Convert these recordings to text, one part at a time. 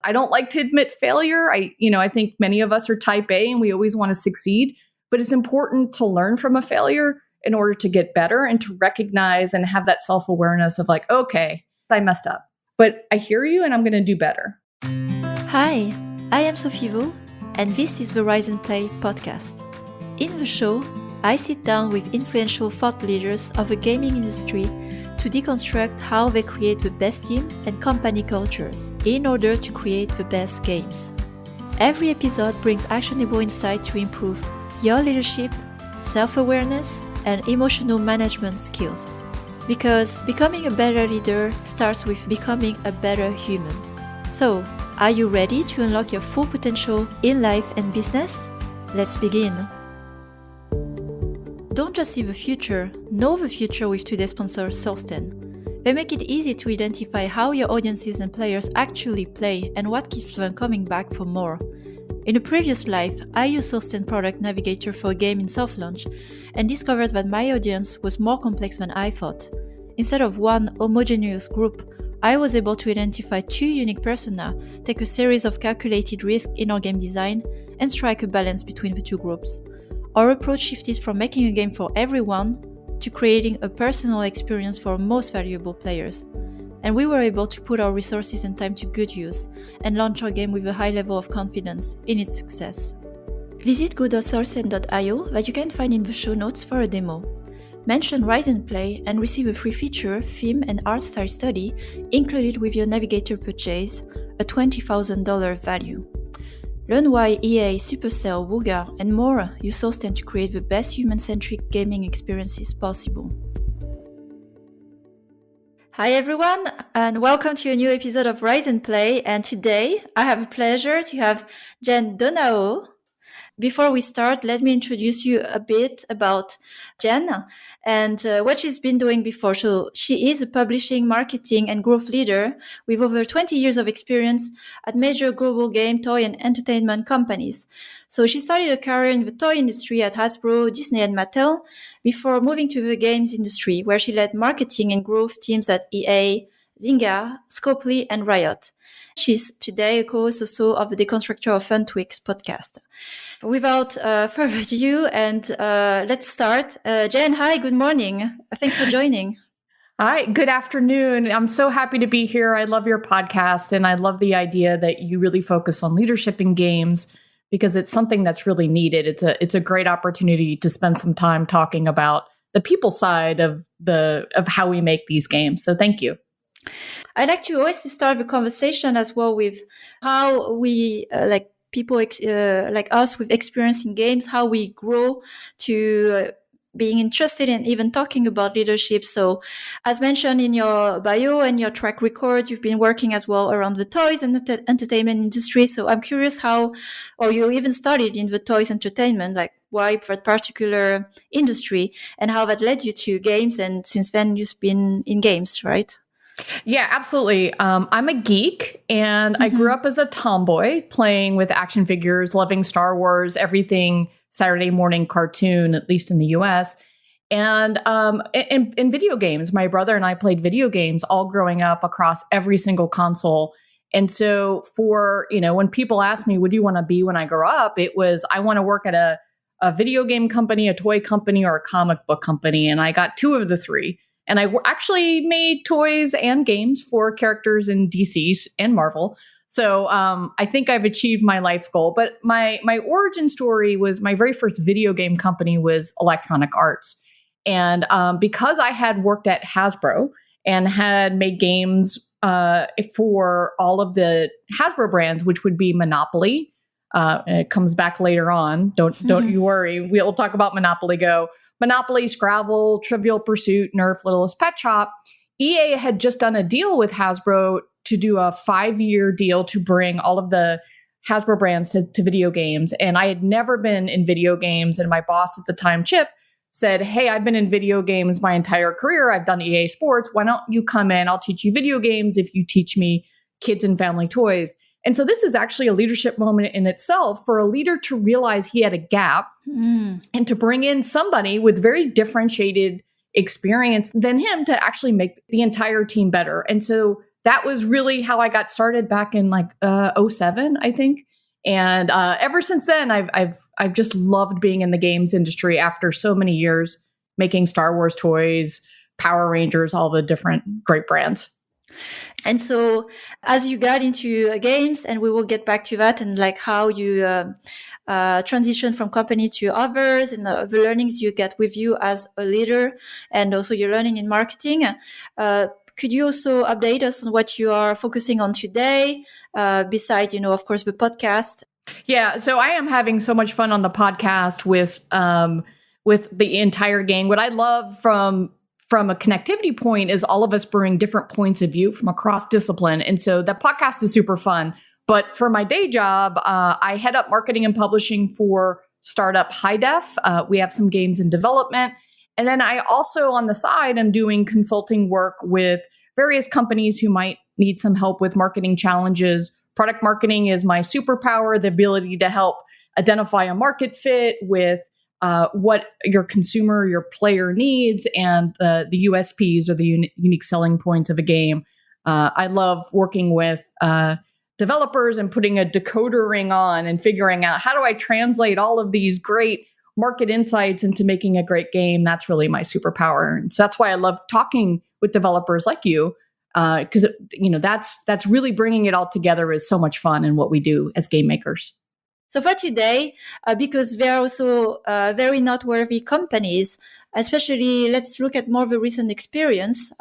I don't like to admit failure. I think many of us are type A and we always want to succeed, but it's important to learn from a failure in order to get better and to recognize and have that self-awareness of like, okay, I messed up, but I hear you and I'm going to do better. Hi, I am Sophie Vaux, and this is the Rise and Play podcast. In the show, I sit down with influential thought leaders of the gaming industry to deconstruct how they create the best team and company cultures in order to create the best games. Every episode brings actionable insight to improve your leadership, self-awareness, and emotional management skills. Because becoming a better leader starts with becoming a better human. So, are you ready to unlock your full potential in life and business? Let's begin. Don't just see the future, know the future with today's sponsor, Solsten. They make it easy to identify how your audiences and players actually play and what keeps them coming back for more. In a previous life, I used Solsten Product Navigator for a game in soft launch and discovered that my audience was more complex than I thought. Instead of one homogeneous group, I was able to identify two unique personas, take a series of calculated risks in our game design, and strike a balance between the two groups. Our approach shifted from making a game for everyone to creating a personal experience for our most valuable players. And we were able to put our resources and time to good use and launch our game with a high level of confidence in its success. Visit go.solsten.io that you can find in the show notes for a demo. Mention Rise and Play and receive a free feature, theme, and art style study included with your Navigator purchase, a $20,000 value. Learn why EA, Supercell, Wooga, and more use Solsten to create the best human-centric gaming experiences possible. Hi everyone, and welcome to a new episode of Rise and Play. And today I have a pleasure to have Jen Donahoe. Before we start, let me introduce you a bit about Jen and what she's been doing before. So she is a publishing, marketing, and growth leader with over 20 years of experience at major global game, toy, and entertainment companies. So she started a career in the toy industry at Hasbro, Disney, and Mattel before moving to the games industry, where she led marketing and growth teams at EA, Zynga, Scopely, and Riot. She's today a co-host also of the Deconstructor of Fun Twix podcast. Without further ado, and let's start. Jen, hi, good morning. Thanks for joining. Hi, good afternoon. I'm so happy to be here. I love your podcast, and I love the idea that you really focus on leadership in games because it's something that's really needed. It's a great opportunity to spend some time talking about the people side of how we make these games. So thank you. I'd like to always start the conversation as well with how we, people like us with experience in games, how we grow to being interested in even talking about leadership. So as mentioned in your bio and your track record, you've been working as well around the toys and the entertainment industry. So I'm curious or you even started in the toys entertainment, like why that particular industry and how that led you to games. And since then you've been in games, right? Yeah, absolutely. I'm a geek and I grew up as a tomboy playing with action figures, loving Star Wars, everything Saturday morning cartoon, at least in the US. And in video games, my brother and I played video games all growing up across every single console. And so when people ask me, what do you want to be when I grow up? It was, I want to work at a video game company, a toy company, or a comic book company. And I got two of the three. And I actually made toys and games for characters in DC and Marvel. So I think I've achieved my life's goal. But my origin story was my very first video game company was Electronic Arts. And because I had worked at Hasbro and had made games for all of the Hasbro brands, which would be Monopoly. And it comes back later on. Don't you worry. We'll talk about Monopoly Go. Monopoly, Scrabble, Trivial Pursuit, Nerf, Littlest Pet Shop. EA had just done a deal with Hasbro to do a 5-year deal to bring all of the Hasbro brands to video games. And I had never been in video games. And my boss at the time, Chip, said, hey, I've been in video games my entire career. I've done EA Sports. Why don't you come in? I'll teach you video games if you teach me kids and family toys. And so this is actually a leadership moment in itself for a leader to realize he had a gap and to bring in somebody with very differentiated experience than him to actually make the entire team better. And so that was really how I got started back in like '07, I think. And ever since then, I've just loved being in the games industry after so many years making Star Wars toys, Power Rangers, all the different great brands. And so as you got into games, and we will get back to that and like how you transition from company to others and the learnings you get with you as a leader and also your learning in marketing. Could you also update us on what you are focusing on today, besides, of course, the podcast? Yeah, so I am having so much fun on the podcast with the entire gang. What I love from a connectivity point is all of us bring different points of view from across discipline. And so the podcast is super fun. But for my day job, I head up marketing and publishing for startup High Def. We have some games in development. And then I also on the side am doing consulting work with various companies who might need some help with marketing challenges. Product marketing is my superpower, the ability to help identify a market fit with what your consumer, your player needs, and the USPs or the unique selling points of a game. I love working with developers and putting a decoder ring on and figuring out how do I translate all of these great market insights into making a great game. That's really my superpower. And so that's why I love talking with developers like you, because that's really bringing it all together is so much fun in what we do as game makers. So for today, because there are also very noteworthy companies, especially let's look at more of a recent experience,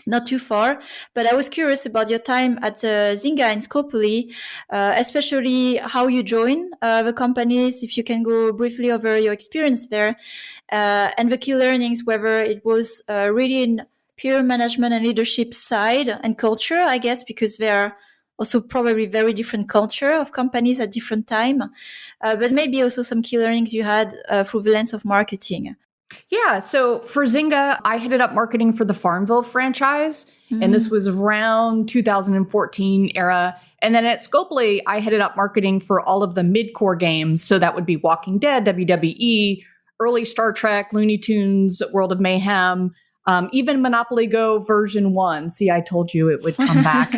not too far, but I was curious about your time at Zynga and Scopely, especially how you joined the companies, if you can go briefly over your experience there, and the key learnings, whether it was really in peer management and leadership side and culture, I guess, because there are also probably very different culture of companies at different time, but maybe also some key learnings you had through the lens of marketing. Yeah. So for Zynga, I headed up marketing for the Farmville franchise. And this was around 2014 era. And then at Scopely, I headed up marketing for all of the mid-core games. So that would be Walking Dead, WWE, early Star Trek, Looney Tunes, World of Mayhem, even Monopoly Go version 1. See, I told you it would come back.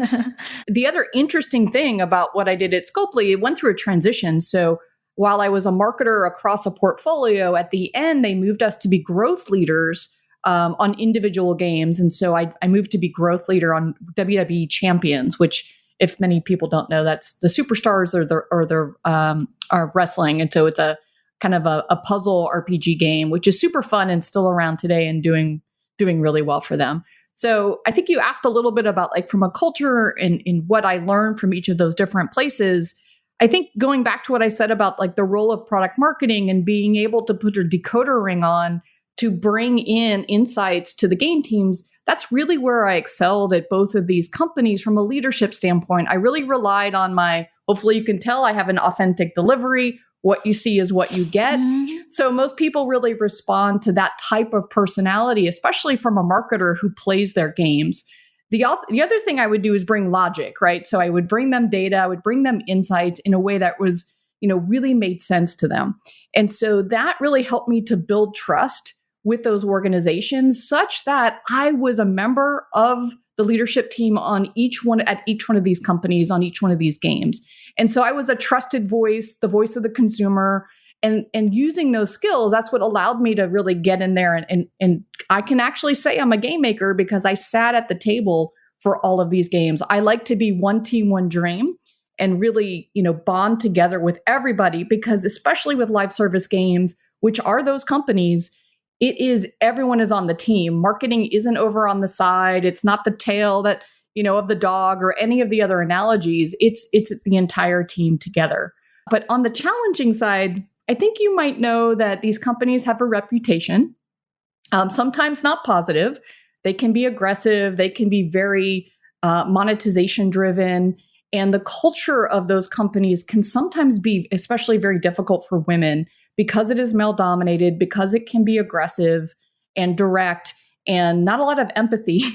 The other interesting thing about what I did at Scopely, it went through a transition. So while I was a marketer across a portfolio, at the end, they moved us to be growth leaders on individual games. And so I moved to be growth leader on WWE Champions, which, if many people don't know, that's the superstars are wrestling. And so it's a kind of a puzzle RPG game, which is super fun and still around today and doing really well for them. So I think you asked a little bit about like from a culture and in what I learned from each of those different places. I think going back to what I said about like the role of product marketing and being able to put a decoder ring on to bring in insights to the game teams, that's really where I excelled at both of these companies from a leadership standpoint. I really relied on hopefully you can tell I have an authentic delivery. What you see is what you get. So most people really respond to that type of personality, especially from a marketer who plays their games. The other thing I would do is bring logic, right? So I would bring them data, I would bring them insights in a way that was, really made sense to them. And so that really helped me to build trust with those organizations such that I was a member of the leadership team at each one of these companies, on each one of these games. And so I was a trusted voice, the voice of the consumer, and using those skills, that's what allowed me to really get in there. And I can actually say I'm a game maker because I sat at the table for all of these games. I like to be one team, one dream, and really, bond together with everybody, because especially with live service games, which are those companies, everyone is on the team. Marketing isn't over on the side. It's not the tail that, of the dog or any of the other analogies. It's the entire team together. But on the challenging side, I think you might know that these companies have a reputation, sometimes not positive. They can be aggressive. They can be very monetization driven. And the culture of those companies can sometimes be especially very difficult for women because it is male dominated, because it can be aggressive and direct and not a lot of empathy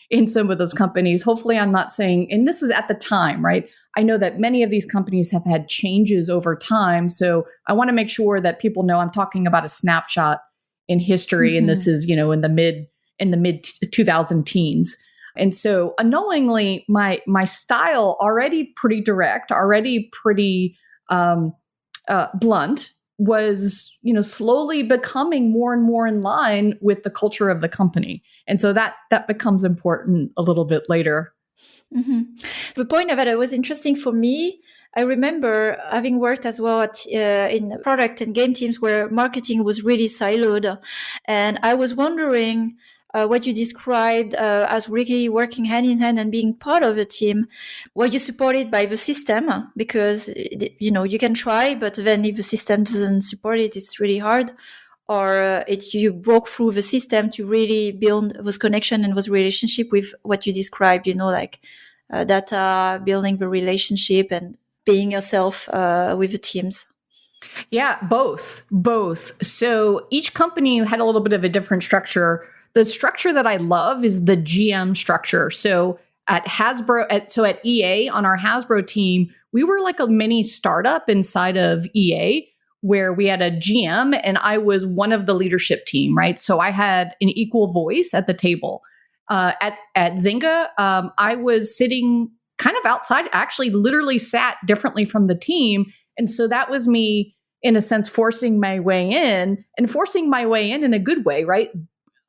in some of those companies. Hopefully I'm not saying, and this was at the time, right? I know that many of these companies have had changes over time. So I want to make sure that people know I'm talking about a snapshot in history. And this is, in the mid 2000 teens. And so unknowingly, my style, already pretty direct, already pretty blunt, was, slowly becoming more and more in line with the culture of the company. And so that becomes important a little bit later. Mm-hmm. The point of it was interesting for me. I remember having worked as well in product and game teams where marketing was really siloed. And I was wondering what you described as really working hand in hand and being part of a team. Were you supported by the system? Because, you can try, but then if the system doesn't support it, it's really hard. Or you broke through the system to really build those connection and those relationship with what you described, like data, building the relationship and being yourself with the teams? Yeah, both. So each company had a little bit of a different structure. The structure that I love is the GM structure. So at Hasbro, at EA, on our Hasbro team, we were like a mini startup inside of EA where we had a GM and I was one of the leadership team, right? So I had an equal voice at the table. At Zynga, I was sitting kind of outside, actually literally sat differently from the team. And so that was me, in a sense, forcing my way in in a good way, right?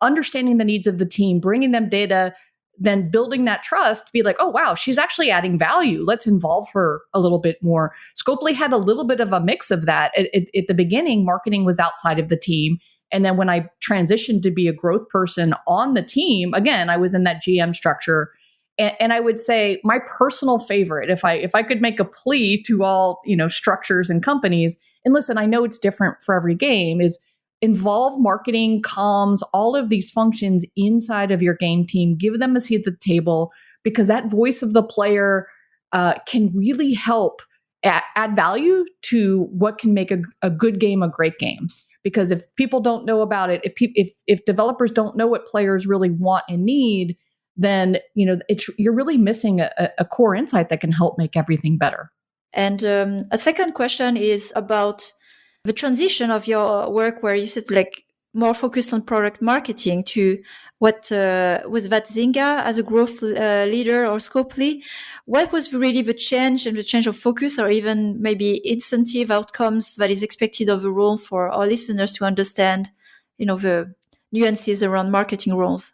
Understanding the needs of the team, bringing them data, then building that trust, be like, oh, wow, she's actually adding value. Let's involve her a little bit more. Scopely had a little bit of a mix of that. At the beginning, marketing was outside of the team. And then when I transitioned to be a growth person on the team, again, I was in that GM structure. And I would say my personal favorite, if I could make a plea to all, structures and companies, and listen, I know it's different for every game, is involve marketing, comms, all of these functions inside of your game team. Give them a seat at the table, because that voice of the player can really help add value to what can make a good game a great game. Because if people don't know about it, if developers don't know what players really want and need, then you're really missing a core insight that can help make everything better. And a second question is about the transition of your work, where you said like more focused on product marketing, to what was that Zynga as a growth leader or Scopely? What was really the change of focus, or even maybe incentive outcomes that is expected of a role for our listeners to understand, the nuances around marketing roles?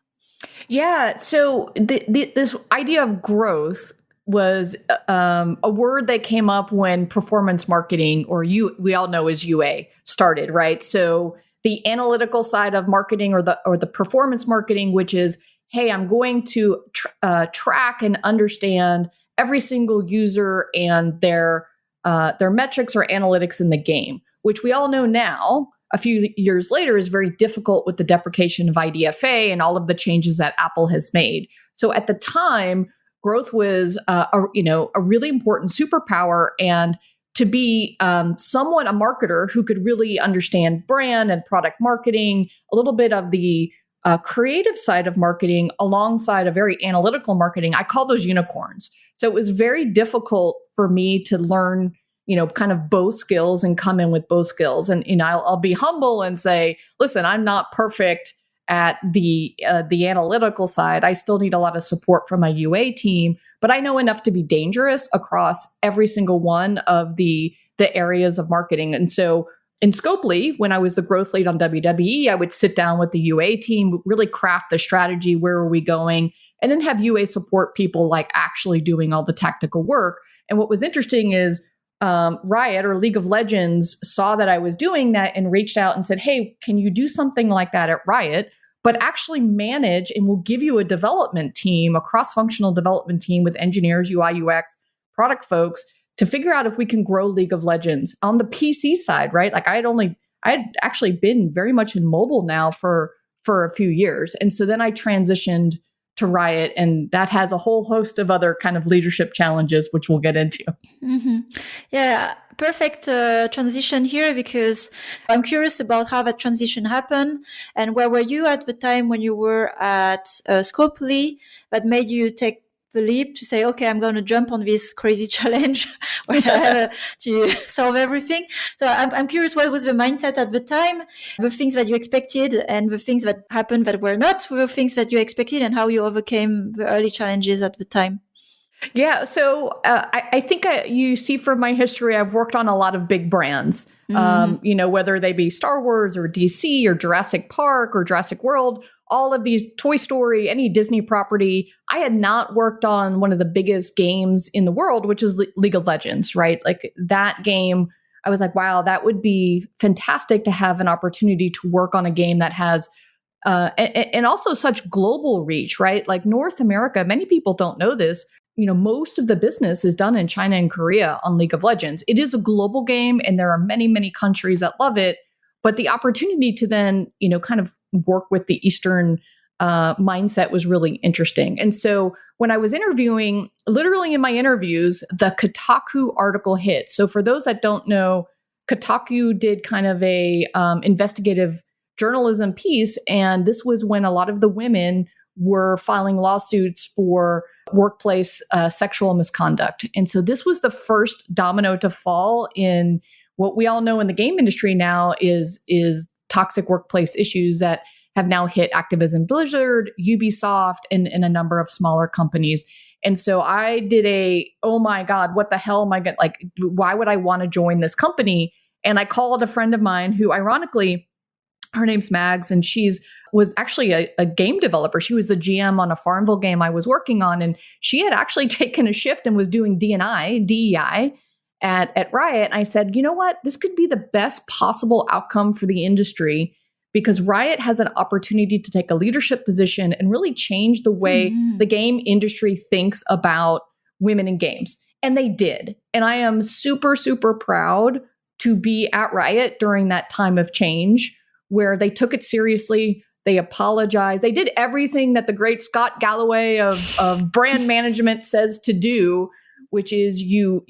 Yeah. So this idea of growth was a word that came up when performance marketing, or we all know as UA, started, right? So the analytical side of marketing, or the performance marketing, which is, hey, I'm going to track and understand every single user and their metrics or analytics in the game, which we all know now, a few years later, is very difficult with the deprecation of IDFA and all of the changes that Apple has made. So at the time, growth was a really important superpower, and to be a marketer who could really understand brand and product marketing, a little bit of the creative side of marketing alongside a very analytical marketing. I call those unicorns. So it was very difficult for me to learn, kind of both skills and come in with both skills. And, I'll be humble and say, listen, I'm not perfect at the analytical side. I still need a lot of support from my UA team, but I know enough to be dangerous across every single one of the areas of marketing. And so in Scopely, when I was the growth lead on WWE, I would sit down with the UA team, really craft the strategy, where are we going, and then have UA support people like actually doing all the tactical work. And what was interesting is Riot, or League of Legends, saw that I was doing that and reached out and said, hey, can you do something like that at Riot, but actually manage, and we'll give you a development team, a cross-functional development team with engineers, UI, UX, product folks, to figure out if we can grow League of Legends on the PC side, right? Like I had actually been very much in mobile now for a few years. And so then I transitioned to Riot, and that has a whole host of other kind of leadership challenges, which we'll get into. Mm-hmm. Yeah, perfect transition here, because I'm curious about how that transition happened, and where were you at the time when you were at Scopely that made you take the leap to say, okay, I'm going to jump on this crazy challenge where I have to solve everything. So I'm curious, what was the mindset at the time, the things that you expected and the things that happened that were not the things that you expected, and how you overcame the early challenges at the time? Yeah, so I think you see from my history, I've worked on a lot of big brands, whether they be Star Wars or DC or Jurassic Park or Jurassic World, all of these, Toy Story, any Disney property. I had not worked on one of the biggest games in the world, which is League of Legends, right? Like that game, I was like, wow, that would be fantastic to have an opportunity to work on a game that has and also such global reach, right? Like North America, many people don't know this. Most of the business is done in China and Korea on League of Legends. It is a global game, and there are many, many countries that love it. But the opportunity to then, kind of work with the Eastern mindset was really interesting. And so when I was interviewing, literally in my interviews, the Kotaku article hit. So for those that don't know, Kotaku did kind of a investigative journalism piece, and this was when a lot of the women were filing lawsuits for workplace sexual misconduct. And so this was the first domino to fall in what we all know in the game industry now is toxic workplace issues that have now hit Activision Blizzard, Ubisoft, and a number of smaller companies. And so I did oh my God, what the hell am I going to, like, why would I want to join this company? And I called a friend of mine who, ironically, her name's Mags, and was actually a game developer. She was the GM on a Farmville game I was working on, and she had actually taken a shift and was doing DEI at Riot. And I said, you know what? This could be the best possible outcome for the industry, because Riot has an opportunity to take a leadership position and really change the way the game industry thinks about women in games. And they did. And I am super, super proud to be at Riot during that time of change, where they took it seriously. They apologized. They did everything that the great Scott Galloway of brand management says to do, which is you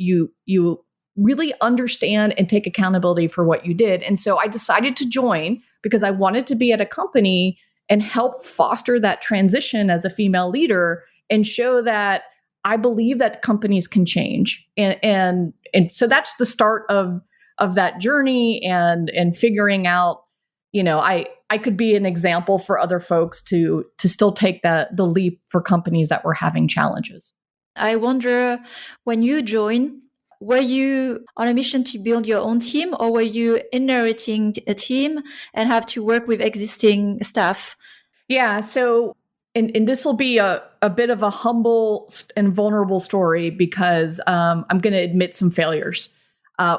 really understand and take accountability for what you did. And so I decided to join because I wanted to be at a company and help foster that transition as a female leader and show that I believe that companies can change. And so that's the start of that journey and figuring out, I could be an example for other folks to still take the leap for companies that were having challenges. I wonder, when you joined, were you on a mission to build your own team, or were you inheriting a team and have to work with existing staff? Yeah. So, and this will be a bit of a humble and vulnerable story, because I'm going to admit some failures.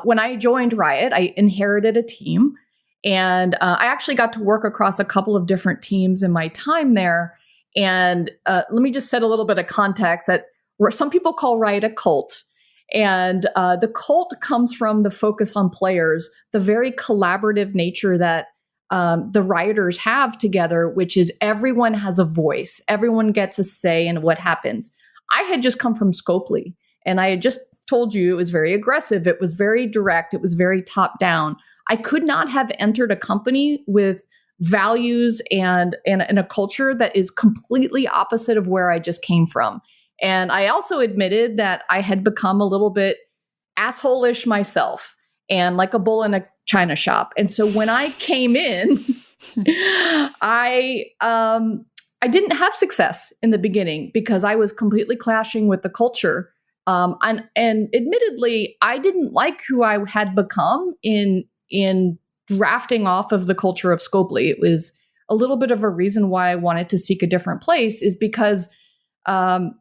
When I joined Riot, I inherited a team. And I actually got to work across a couple of different teams in my time there. And let me just set a little bit of context that some people call Riot a cult. And the cult comes from the focus on players, the very collaborative nature that the Rioters have together, which is everyone has a voice. Everyone gets a say in what happens. I had just come from Scopely, and I had just told you it was very aggressive. It was very direct. It was very top down. I could not have entered a company with values and a culture that is completely opposite of where I just came from. And I also admitted that I had become a little bit asshole-ish myself and like a bull in a china shop. And so when I came in, I didn't have success in the beginning because I was completely clashing with the culture. And admittedly, I didn't like who I had become in drafting off of the culture of Scopely. It was a little bit of a reason why I wanted to seek a different place, is because I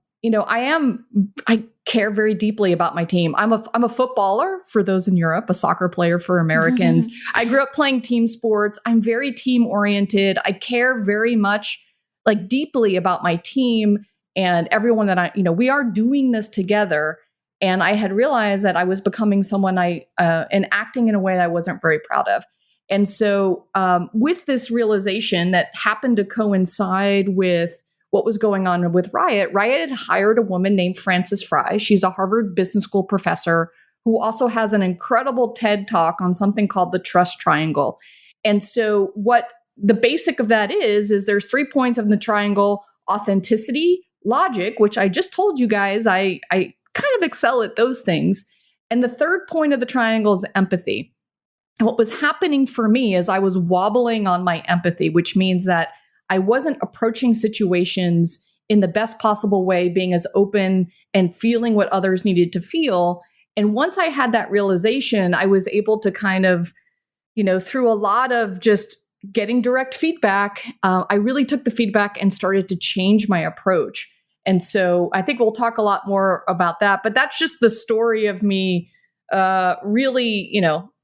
care very deeply about my team. I'm a footballer for those in Europe, a soccer player for Americans. I grew up playing team sports. I'm very team oriented. I care very much, like, deeply about my team and everyone that we are doing this together. And I had realized that I was becoming someone and acting in a way that I wasn't very proud of. And so with this realization that happened to coincide with what was going on with Riot had hired a woman named Frances Fry. She's a Harvard Business School professor who also has an incredible TED Talk on something called the trust triangle. And so what the basic of that is there's 3 points of the triangle: authenticity, logic, which I just told you guys, I kind of excel at those things. And the third point of the triangle is empathy. And what was happening for me is I was wobbling on my empathy, which means that I wasn't approaching situations in the best possible way, being as open and feeling what others needed to feel. And once I had that realization, I was able to kind of, through a lot of just getting direct feedback, I really took the feedback and started to change my approach. And so I think we'll talk a lot more about that, but that's just the story of me. Really,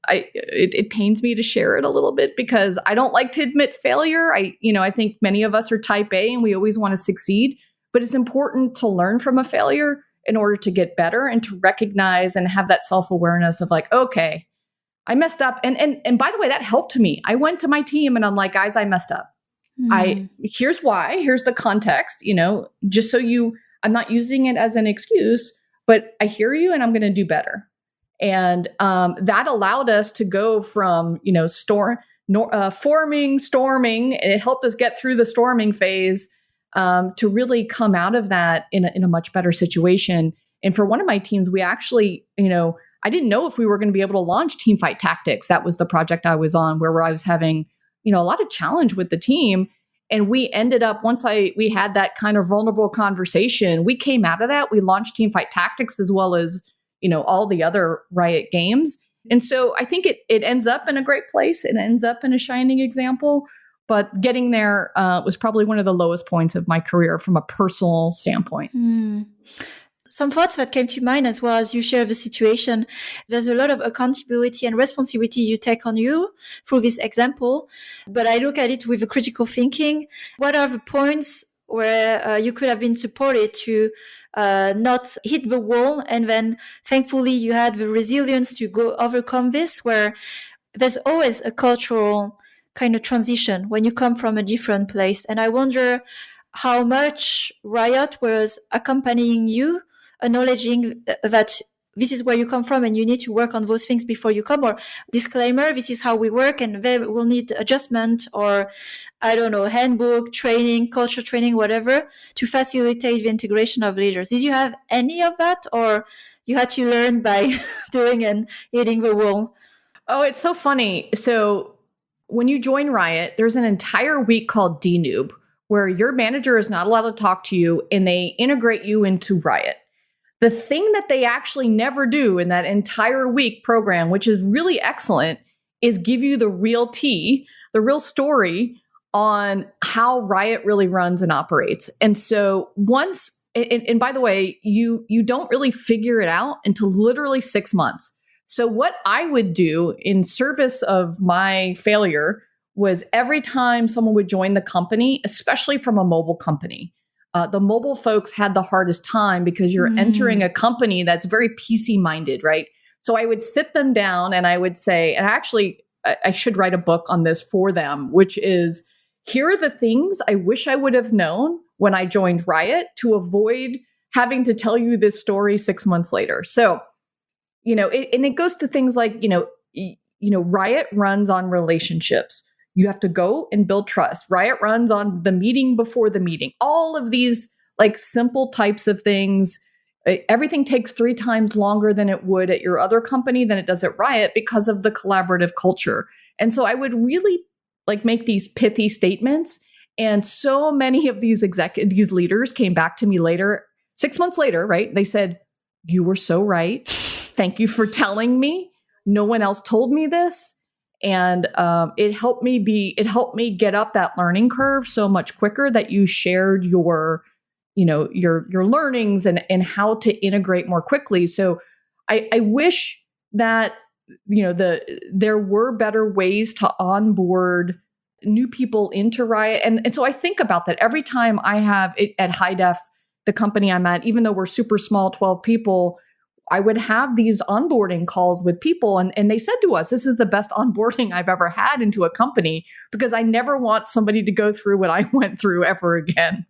it pains me to share it a little bit because I don't like to admit failure. I think many of us are type A and we always want to succeed, but it's important to learn from a failure in order to get better and to recognize and have that self-awareness of like, okay, I messed up. And by the way, that helped me. I went to my team and I'm like, guys, I messed up. Here's why, here's the context, just so I'm not using it as an excuse, but I hear you and I'm going to do better. And that allowed us to go from, forming, storming, and it helped us get through the storming phase to really come out of that in a much better situation. And for one of my teams, we actually, I didn't know if we were going to be able to launch Teamfight Tactics. That was the project I was on where I was having, a lot of challenge with the team. And we ended up, once we had that kind of vulnerable conversation, we came out of that. We launched Teamfight Tactics as well as, all the other Riot games. And so I think it ends up in a great place. It ends up in a shining example. But getting there was probably one of the lowest points of my career from a personal standpoint. Some thoughts that came to mind as well as you share the situation. There's a lot of accountability and responsibility you take on you through this example, but I look at it with a critical thinking. What are the points where you could have been supported to not hit the wall, and then thankfully you had the resilience to go overcome this, where there's always a cultural kind of transition when you come from a different place. And I wonder how much Riot was accompanying you, acknowledging that this is where you come from and you need to work on those things before you come, or disclaimer, this is how we work and they will need adjustment, or I don't know, handbook, training, culture training, whatever, to facilitate the integration of leaders. Did you have any of that, or you had to learn by doing and hitting the wall? Oh, it's so funny. So when you join Riot, there's an entire week called DNoob where your manager is not allowed to talk to you and they integrate you into Riot. The thing that they actually never do in that entire week program, which is really excellent, is give you the real tea, the real story on how Riot really runs and operates. And so once, and by the way, you don't really figure it out until literally 6 months. So what I would do in service of my failure was every time someone would join the company, especially from a mobile company, the mobile folks had the hardest time because you're entering a company that's very PC minded, right? So I would sit them down and I would say, and actually, I should write a book on this for them, which is, here are the things I wish I would have known when I joined Riot to avoid having to tell you this story 6 months later. So, it goes to things like, Riot runs on relationships. You have to go and build trust. Riot runs on the meeting before the meeting. All of these like simple types of things. Everything takes 3 times longer than it would at your other company than it does at Riot because of the collaborative culture. And so I would really like make these pithy statements. And so many of these these leaders came back to me later, 6 months later, right? They said, "You were so right. Thank you for telling me. No one else told me this." And it helped me get up that learning curve so much quicker that you shared your learnings and how to integrate more quickly. So I wish that, there were better ways to onboard new people into Riot. And so I think about that every time I have it at High Def, the company I'm at, even though we're super small, 12 people, I would have these onboarding calls with people. And they said to us, this is the best onboarding I've ever had into a company, because I never want somebody to go through what I went through ever again.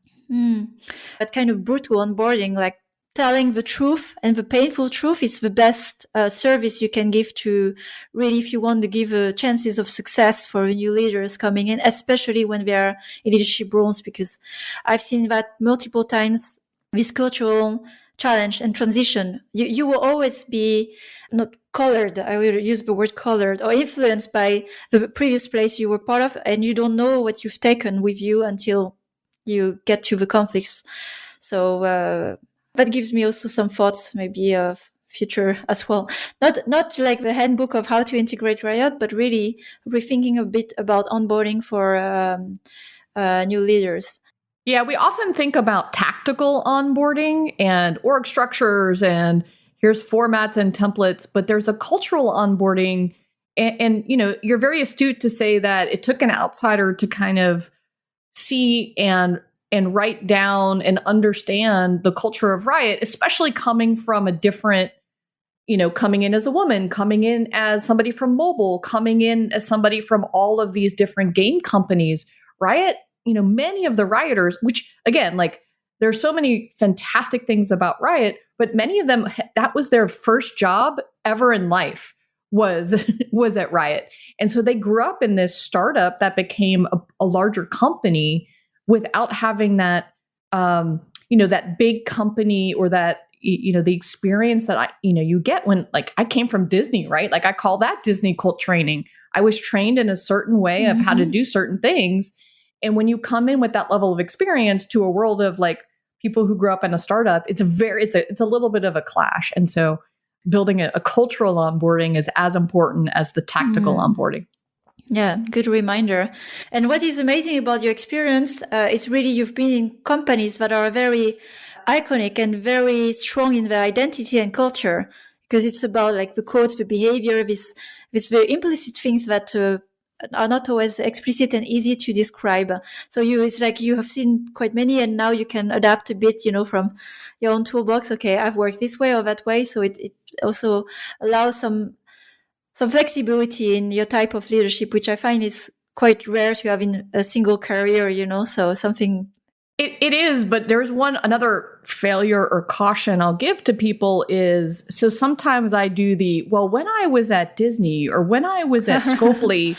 That kind of brutal onboarding, like telling the truth and the painful truth, is the best service you can give to really, if you want to give chances of success for new leaders coming in, especially when they are in leadership roles, because I've seen that multiple times this cultural challenge and transition. You will always be not colored, I will use the word colored, or influenced by the previous place you were part of, and you don't know what you've taken with you until you get to the conflicts. So that gives me also some thoughts, maybe of future as well. Not like the handbook of how to integrate Riot, but really rethinking a bit about onboarding for new leaders. Yeah, we often think about tactical onboarding and org structures and here's formats and templates, but there's a cultural onboarding. And you're very astute to say that it took an outsider to kind of see and write down and understand the culture of Riot, especially coming from a different, coming in as a woman, coming in as somebody from mobile, coming in as somebody from all of these different game companies. Riot, many of the Rioters, which again, like there's so many fantastic things about Riot, but many of them, that was their first job ever in life was at Riot. And so they grew up in this startup that became a larger company without having that, that big company or that, the experience that you get when, like, I came from Disney, right? Like I call that Disney cult training. I was trained in a certain way of how to do certain things. And when you come in with that level of experience to a world of like people who grew up in a startup, it's a little bit of a clash. And so building a cultural onboarding is as important as the tactical onboarding. Yeah, good reminder. And what is amazing about your experience is really you've been in companies that are very iconic and very strong in their identity and culture, because it's about like the codes, the behavior, this very implicit things that are not always explicit and easy to describe. So it's like you have seen quite many, and now you can adapt a bit, from your own toolbox. Okay, I've worked this way or that way. So it also allows some flexibility in your type of leadership, which I find is quite rare to have in a single career, so something. It is, but there's another failure or caution I'll give to people is, so sometimes I do when I was at Disney or when I was at Scopely,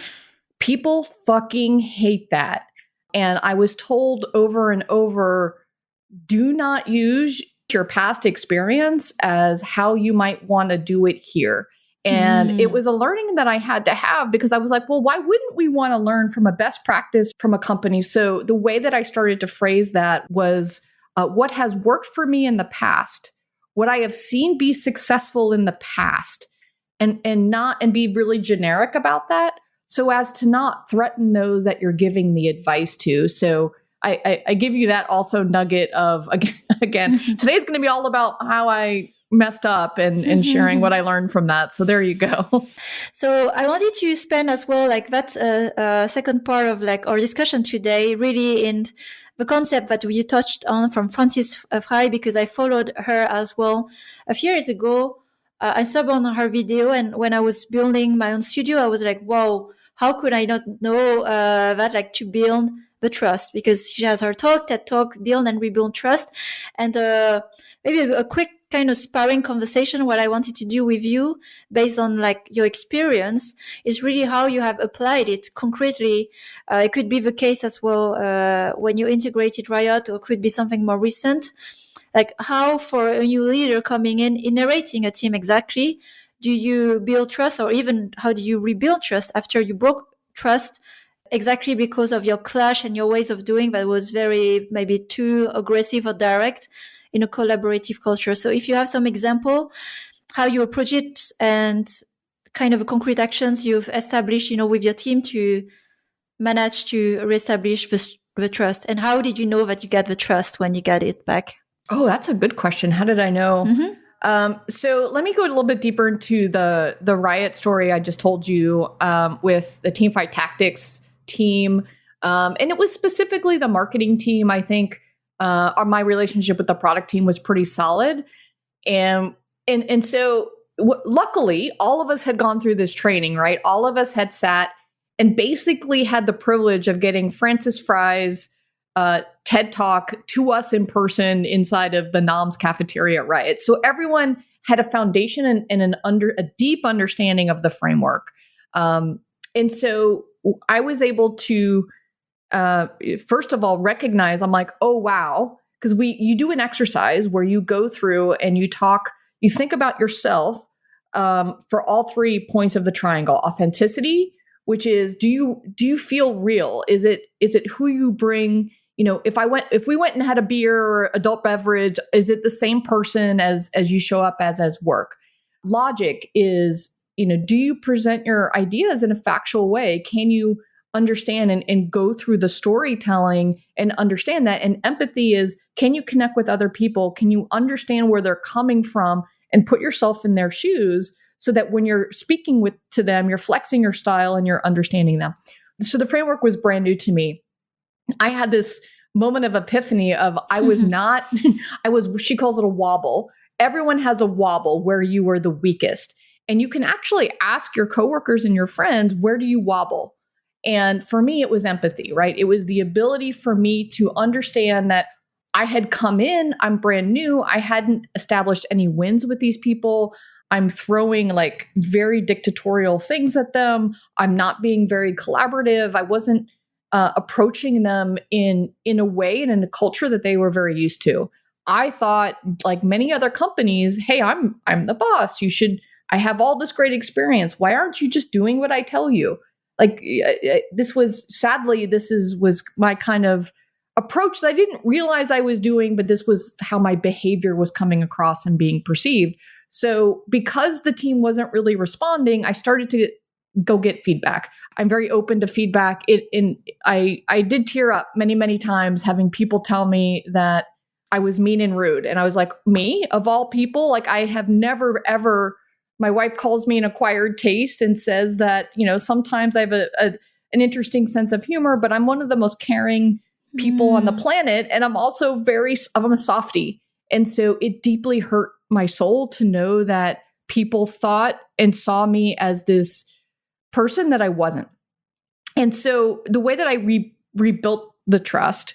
people fucking hate that. And I was told over and over, do not use your past experience as how you might want to do it here. And it was a learning that I had to have because I was like, well, why wouldn't we want to learn from a best practice from a company? So the way that I started to phrase that was what has worked for me in the past, what I have seen be successful in the past, and be really generic about that so as to not threaten those that you're giving the advice to. So I give you that also nugget of, again, today's going to be all about how I messed up and sharing what I learned from that. So there you go. So I wanted to spend as well, like that's a second part of like our discussion today, really in the concept that you touched on from Francis Fry, because I followed her as well a few years ago. I saw on her video, and when I was building my own studio, I was like, wow, how could I not know that, like, to build the trust? Because she has her TED Talk, Build and Rebuild Trust. And maybe a quick kind of sparring conversation, what I wanted to do with you based on like your experience is really how you have applied it concretely. It could be the case as well when you integrated Riot, or could be something more recent. Like how for a new leader coming in, narrating a team exactly, do you build trust, or even how do you rebuild trust after you broke trust exactly because of your clash and your ways of doing that was very maybe too aggressive or direct in a collaborative culture? So if you have some example, how you approach it and kind of concrete actions you've established, with your team to manage to reestablish the trust, and how did you know that you get the trust when you get it back? Oh, that's a good question. How did I know? So let me go a little bit deeper into the Riot story I just told you with the Teamfight Tactics team. And it was specifically the marketing team. I think my relationship with the product team was pretty solid. And so luckily, all of us had gone through this training, right? All of us had sat and basically had the privilege of getting Francis Fry's TED Talk to us in person inside of the NOMS cafeteria at Riot. So everyone had a foundation and a deep understanding of the framework. And so I was able to, first of all, recognize, I'm like, oh, wow. because you do an exercise where you go through and you think about yourself for all 3 points of the triangle. Authenticity, which is, do you feel real? Is it who you bring? If we went and had a beer or adult beverage, is it the same person as you show up as work? Logic is, do you present your ideas in a factual way? Can you understand and go through the storytelling and understand that? And empathy is, can you connect with other people? Can you understand where they're coming from and put yourself in their shoes so that when you're speaking to them, you're flexing your style and you're understanding them? So the framework was brand new to me. I had this moment of epiphany of she calls it a wobble. Everyone has a wobble where you were the weakest. And you can actually ask your coworkers and your friends, where do you wobble? And for me, it was empathy, right? It was the ability for me to understand that I had come in, I'm brand new, I hadn't established any wins with these people. I'm throwing like very dictatorial things at them. I'm not being very collaborative. I wasn't approaching them in a way and in a culture that they were very used to. I thought, like many other companies, hey, I'm the boss. I have all this great experience. Why aren't you just doing what I tell you? Like this was my kind of approach that I didn't realize I was doing, but this was how my behavior was coming across and being perceived. So because the team wasn't really responding, I started to go get feedback. I'm very open to feedback. I did tear up many, many times having people tell me that I was mean and rude. And I was like, me of all people? Like, I have never, ever, my wife calls me an acquired taste and says that, sometimes I have an interesting sense of humor, but I'm one of the most caring people on the planet. And I'm also I'm a softie. And so it deeply hurt my soul to know that people thought and saw me as this person that I wasn't. And so the way that I rebuilt the trust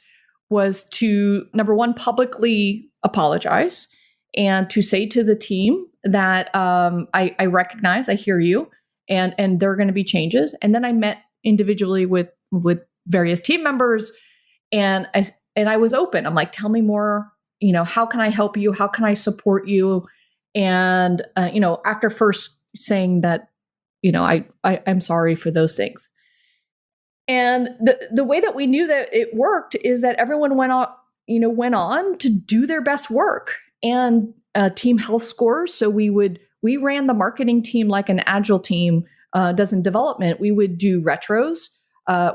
was to, number one, publicly apologize and to say to the team that I recognize, I hear you, and there are going to be changes. And then I met individually with various team members, and I was open. I'm like, tell me more. How can I help you? How can I support you? And after first saying that, I'm sorry for those things. And the way that we knew that it worked is that everyone went on to do their best work and team health scores. So we ran the marketing team like an agile team does in development. We would do retros.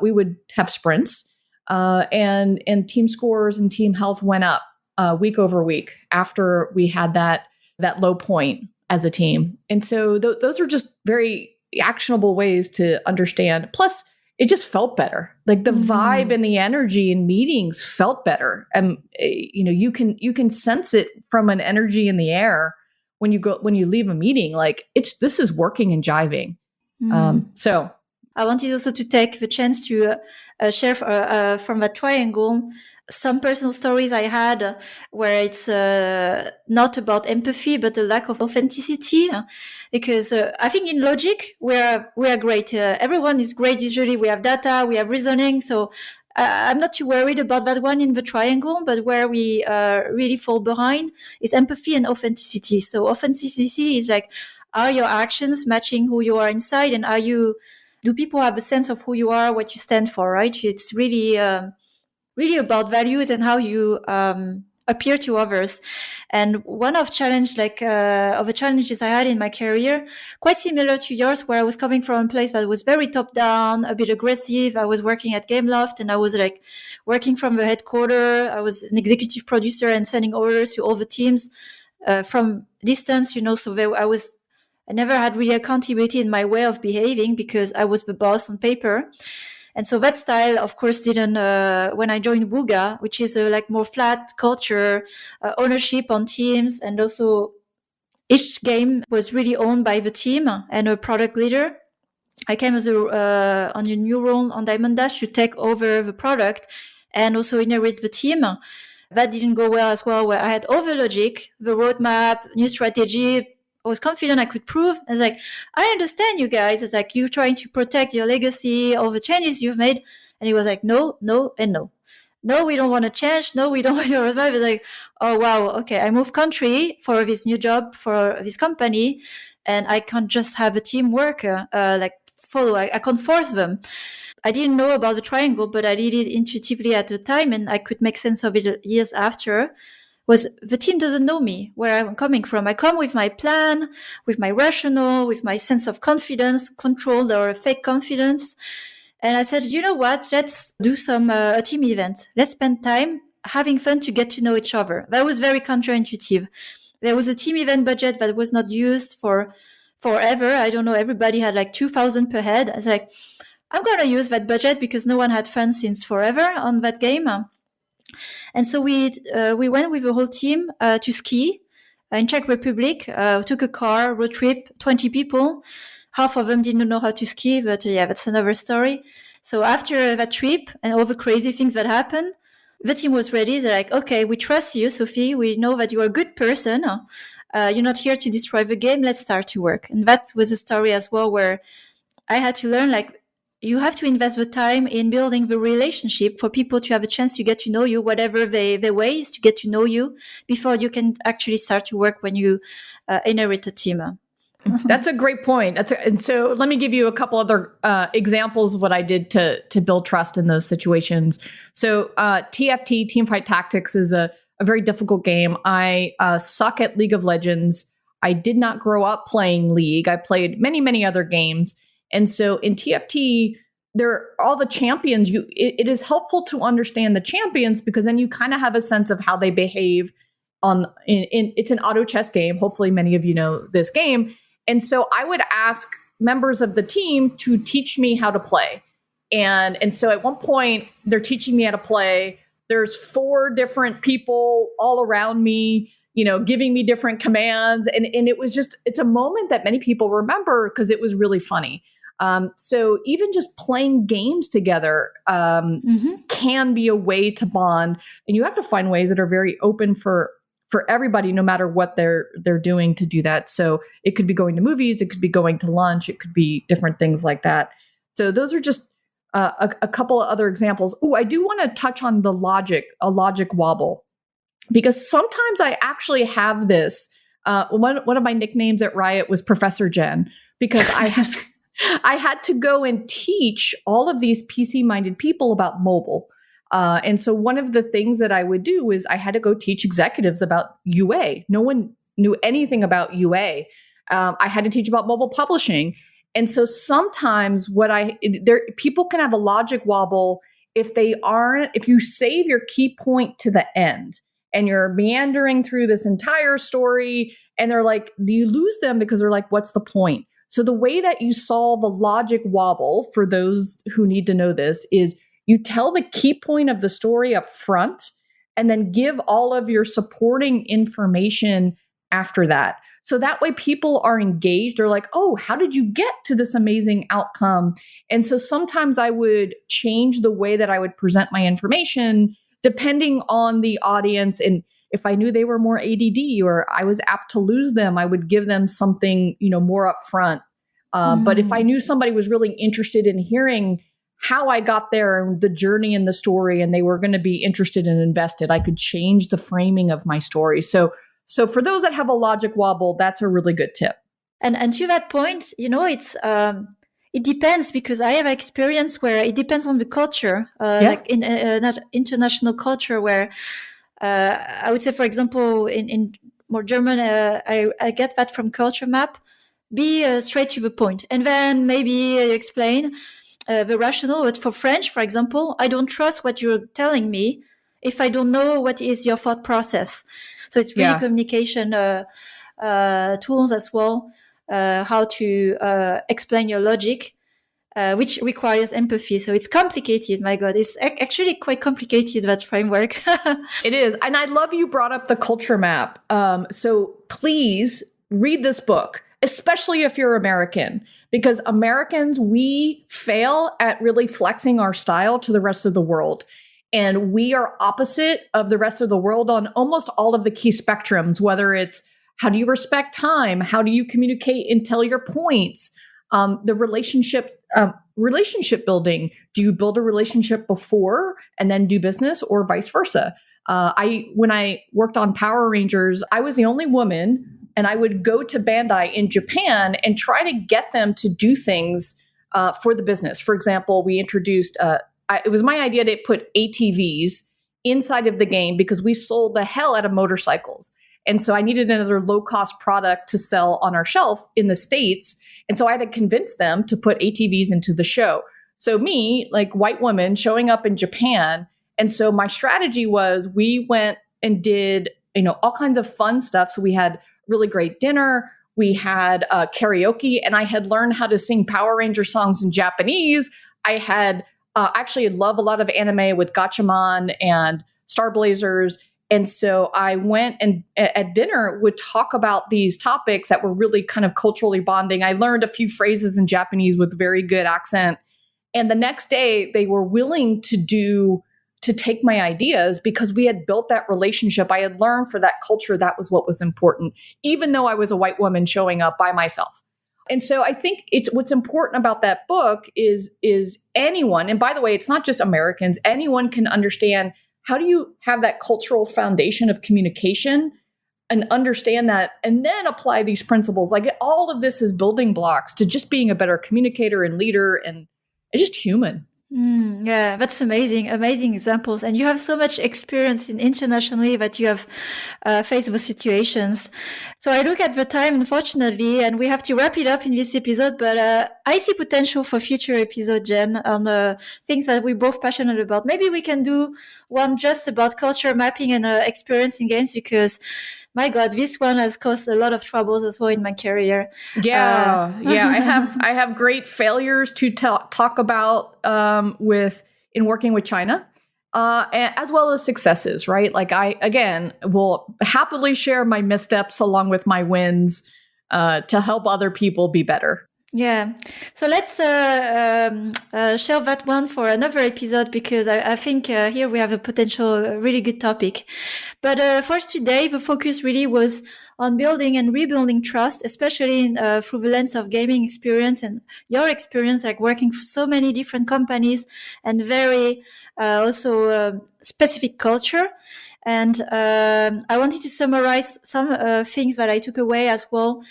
We would have sprints, and team scores and team health went up week over week after we had that low point as a team. And so those are just very actionable ways to understand. Plus, it just felt better. Like the vibe and the energy in meetings felt better. And you can sense it from an energy in the air when you leave a meeting. Like this is working and jiving. So I wanted also to take the chance to share from that triangle some personal stories I had where it's not about empathy, but a lack of authenticity. Because I think in logic, we are great. Everyone is great. Usually we have data, we have reasoning. So I'm not too worried about that one in the triangle, but where we really fall behind is empathy and authenticity. So authenticity is like, are your actions matching who you are inside? And do people have a sense of who you are, what you stand for, right? It's really about values and how you appear to others. And one of the challenges I had in my career, quite similar to yours, where I was coming from a place that was very top down, a bit aggressive. I was working at Gameloft and I was like working from the headquarters. I was an executive producer and sending orders to all the teams from distance, so I never had really accountability in my way of behaving because I was the boss on paper. And so that style, of course, didn't, when I joined Wooga, which is a like more flat culture, ownership on teams. And also each game was really owned by the team and a product leader. I came on a new role on Diamond Dash to take over the product and also inherit the team. That didn't go well as well, where I had all the logic, the roadmap, new strategy. I was confident I could prove. I was like, I understand you guys. It's like, you're trying to protect your legacy, all the changes you've made. And he was like, no, no, and no. no, we don't want to change. No, we don't want to revive. It's like, oh, wow. Okay. I moved country for this new job for this company, and I can't just have a teamwork, like follow. I can't force them. I didn't know about the triangle, but I did it intuitively at the time, and I could make sense of it years after. Was the team doesn't know me, where I'm coming from. I come with my plan, with my rationale, with my sense of confidence, controlled or fake confidence. And I said, you know what? Let's do some a team event. Let's spend time having fun to get to know each other. That was very counterintuitive. There was a team event budget that was not used for forever. I don't know. Everybody had like 2,000 per head. I was like, I'm going to use that budget because no one had fun since forever on that game. And so we went with the whole team to ski in Czech Republic. Took a car, road trip, 20 people. Half of them didn't know how to ski, but yeah, that's another story. So after that trip and all the crazy things that happened, the team was ready. They're like, okay, we trust you, Sophie. We know that you're a good person. You're not here to destroy the game. Let's start to work. And that was a story as well where I had to learn, like, you have to invest the time in building the relationship for people to have a chance to get to know you, whatever their way is to get to know you, before you can actually start to work when you inherit a team. That's a great point. And so let me give you a couple other examples of what I did to build trust in those situations. So TFT, Teamfight Tactics, is a very difficult game. I suck at League of Legends. I did not grow up playing League. I played many, many other games. And so in TFT, all the champions, it is helpful to understand the champions, because then you kind of have a sense of how they behave it's an auto chess game. Hopefully many of you know this game. And so I would ask members of the team to teach me how to play. And so at one point, they're teaching me how to play. There's 4 different people all around me, giving me different commands. And it's a moment that many people remember because it was really funny. So even just playing games together can be a way to bond. And you have to find ways that are very open for everybody, no matter what they're doing, to do that. So it could be going to movies, it could be going to lunch, it could be different things like that. So those are just a couple of other examples. Oh, I do want to touch on a logic wobble, because sometimes I actually have this. One of my nicknames at Riot was Professor Jen, because I had to go and teach all of these PC-minded people about mobile. And so one of the things that I would do is I had to go teach executives about UA. No one knew anything about UA. I had to teach about mobile publishing. And so sometimes people can have a logic wobble if you save your key point to the end and you're meandering through this entire story, and they're like, do you lose them because they're like, what's the point? So the way that you solve a logic wobble, for those who need to know this, is you tell the key point of the story up front and then give all of your supporting information after that. So that way people are engaged. They're like, oh, how did you get to this amazing outcome? And so sometimes I would change the way that I would present my information depending on the audience. And if I knew they were more ADD or I was apt to lose them, I would give them something, more upfront. But if I knew somebody was really interested in hearing how I got there and the journey and the story, and they were going to be interested and invested, I could change the framing of my story. So for those that have a logic wobble, that's a really good tip. And to that point, it's it depends, because I have experience where it depends on the culture, like in international culture, where I would say, for example, in more German, I get that from Culture Map. Be straight to the point, and then maybe explain the rationale. But for French, for example, I don't trust what you're telling me if I don't know what is your thought process. So it's really communication tools as well, how to explain your logic, which requires empathy. So it's complicated. My God, it's actually quite complicated, that framework. It is. And I love you brought up the culture map. So please read this book, especially if you're American, because Americans, we fail at really flexing our style to the rest of the world. And we are opposite of the rest of the world on almost all of the key spectrums, whether it's how do you respect time? How do you communicate and tell your points? The relationships, relationship building. Do you build a relationship before and then do business, or vice versa? When I worked on Power Rangers, I was the only woman, and I would go to Bandai in Japan and try to get them to do things for the business. For example, we introduced, it was my idea to put ATVs inside of the game because we sold the hell out of motorcycles. And so I needed another low-cost product to sell on our shelf in the States. And so I had to convince them to put ATVs into the show. So me, like white woman, showing up in Japan. And so my strategy was we went and did, all kinds of fun stuff. So we had really great dinner. We had karaoke, and I had learned how to sing Power Ranger songs in Japanese. I had actually love a lot of anime with Gatchaman and Star Blazers. And so I went and at dinner would talk about these topics that were really kind of culturally bonding. I learned a few phrases in Japanese with very good accent. And the next day they were willing to take my ideas because we had built that relationship. I had learned for that culture that was what was important, even though I was a white woman showing up by myself. And so I think what's important about that book is anyone, and by the way, it's not just Americans, anyone can understand how do you have that cultural foundation of communication and understand that and then apply these principles. Like all of this is building blocks to just being a better communicator and leader and just human. Yeah, that's amazing. Amazing examples. And you have so much experience internationally that you have faced those situations. So I look at the time, unfortunately, and we have to wrap it up in this episode, but I see potential for future episode, Jen, on things that we're both passionate about. Maybe we can do one just about culture mapping and experience in games, because my God, this one has caused a lot of troubles as well in my career. Yeah. I have great failures to talk about in working with China, as well as successes. Right? Like I again will happily share my missteps along with my wins to help other people be better. Yeah. So let's shelve that one for another episode, because I think here we have a potential really good topic. But for today, the focus really was on building and rebuilding trust, especially through the lens of gaming experience and your experience, like working for so many different companies and very also specific culture. And I wanted to summarize some things that I took away as well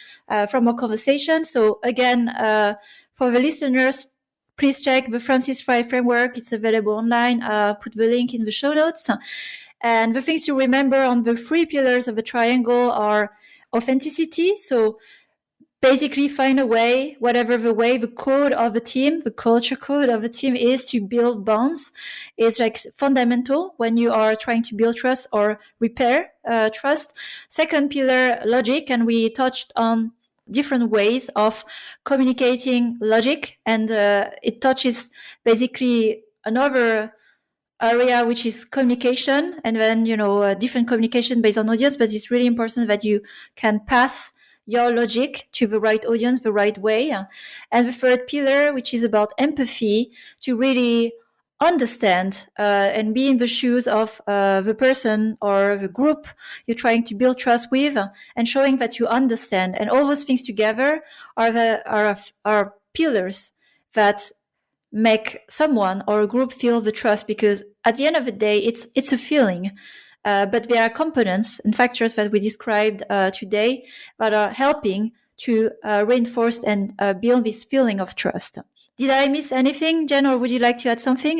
from our conversation. So again, for the listeners, please check the Francis Fry framework. It's available online. Put the link in the show notes. And the things to remember on the 3 pillars of the triangle are authenticity. So basically find a way, whatever the way, the code of the team, the culture code of the team is to build bonds. It's like fundamental when you are trying to build trust or repair trust. Second pillar, logic. And we touched on different ways of communicating logic. And it touches basically another area, which is communication. And then, different communication based on audience. But it's really important that you can pass your logic to the right audience, the right way. And the third pillar, which is about empathy, to really understand and be in the shoes of the person or the group you're trying to build trust with, and showing that you understand. And all those things together are pillars that make someone or a group feel the trust, because at the end of the day, it's a feeling. But there are components and factors that we described today that are helping to reinforce and build this feeling of trust. Did I miss anything, Jen, or would you like to add something?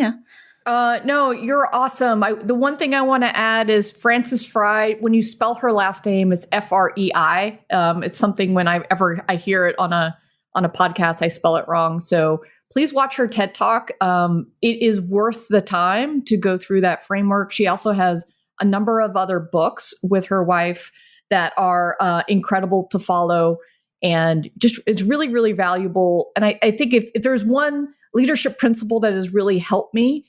No, you're awesome. The one thing I want to add is Frances Fry. When you spell her last name, it's Frei. It's something when I hear it on a podcast, I spell it wrong. So please watch her TED Talk. It is worth the time to go through that framework. She also has a number of other books with her wife that are incredible to follow. And just it's really, really valuable. And I think if there's one leadership principle that has really helped me,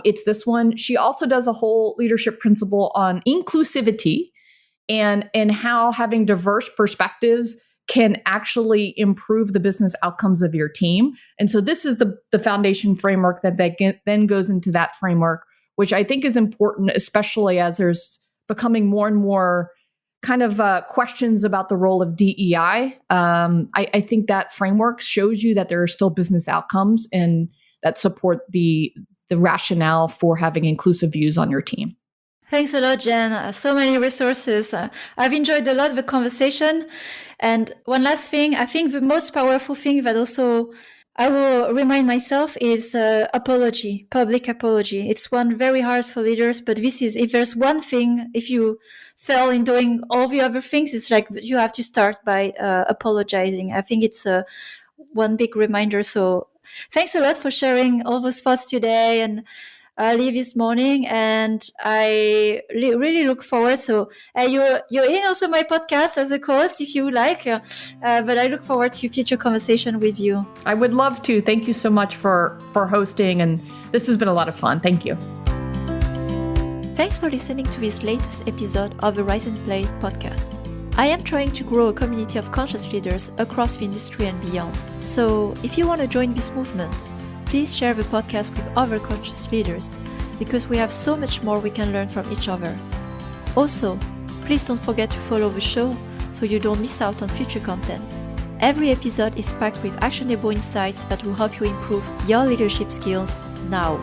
it's this one. She also does a whole leadership principle on inclusivity and how having diverse perspectives can actually improve the business outcomes of your team. And so this is the foundation framework that then goes into that framework, which I think is important, especially as there's becoming more and more kind of questions about the role of DEI, I think that framework shows you that there are still business outcomes and that support the rationale for having inclusive views on your team. Thanks a lot, Jen. So many resources. I've enjoyed a lot of the conversation. And one last thing, I think the most powerful thing that also I will remind myself is apology, public apology. It's one very hard for leaders, but this is, if there's one thing, if you fail in doing all the other things, it's like you have to start by apologizing. I think it's one big reminder. So thanks a lot for sharing all those thoughts today and early this morning, and I really look forward. So you're in also my podcast as a host if you like, but I look forward to future conversation with you. I would love to. Thank you so much for hosting, and this has been a lot of fun. Thank you. Thanks for listening to this latest episode of the Rise and Play podcast. I am trying to grow a community of conscious leaders across the industry and beyond. So if you want to join this movement, please share the podcast with other conscious leaders, because we have so much more we can learn from each other. Also, please don't forget to follow the show so you don't miss out on future content. Every episode is packed with actionable insights that will help you improve your leadership skills now.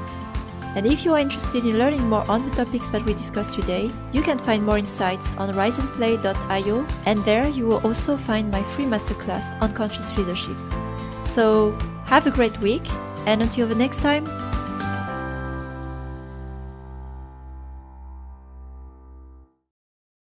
And if you are interested in learning more on the topics that we discussed today, you can find more insights on riseandplay.io, and there you will also find my free masterclass on conscious leadership. So, have a great week, and until the next time,